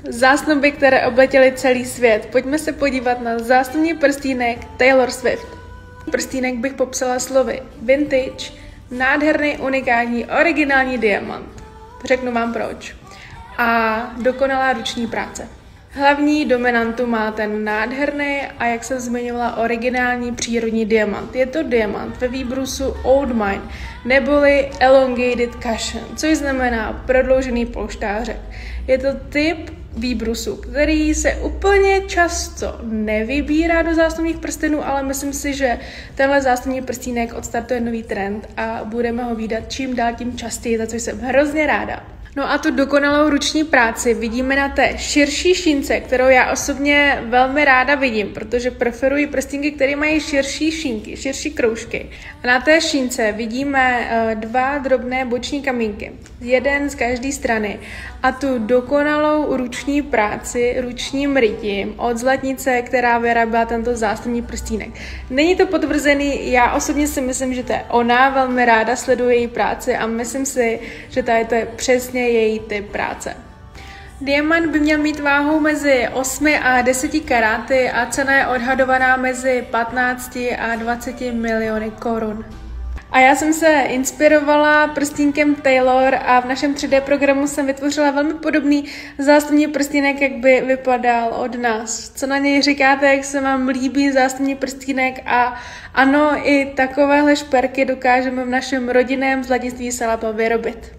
Zásnuby, které obletěly celý svět. Pojďme se podívat na zásnubní prstínek Taylor Swift. Prstínek bych popsala slovy vintage, nádherný, unikátní, originální diamant. Řeknu vám proč. A dokonalá ruční práce. Hlavní dominantu má ten nádherný a jak jsem zmiňovala, originální přírodní diamant. Je to diamant ve výbrusu Old Mine, neboli Elongated Cushion, což znamená prodloužený polštářek. Je to typ výbrusu, který se úplně často nevybírá do zásnubních prstenů, ale myslím si, že tenhle zásnubní prstínek odstartuje nový trend a budeme ho vídat čím dál tím častěji, za což jsem hrozně ráda. No a tu dokonalou ruční práci vidíme na té širší šínce, kterou já osobně velmi ráda vidím, protože preferuji prstínky, které mají širší šínky, širší kroužky. A na té šínce vidíme dva drobné boční kamínky, jeden z každé strany. A tu dokonalou ruční práci ručním rytím od zlatnice, která vyráběla tento zásnubní prstínek. Není to potvrzený, já osobně si myslím, že to je ona, velmi ráda sleduje její práci a myslím si, že to je přesně její typ práce. Diamant by měl mít váhu mezi 8 a 10 karáty a cena je odhadovaná mezi 15 a 20 miliony korun. A já jsem se inspirovala prstínkem Taylor a v našem 3D programu jsem vytvořila velmi podobný zásnubní prstínek, jak by vypadal od nás. Co na něj říkáte, jak se vám líbí zásnubní prstínek? A ano, i takovéhle šperky dokážeme v našem rodinném zlatnictví Salapa vyrobit.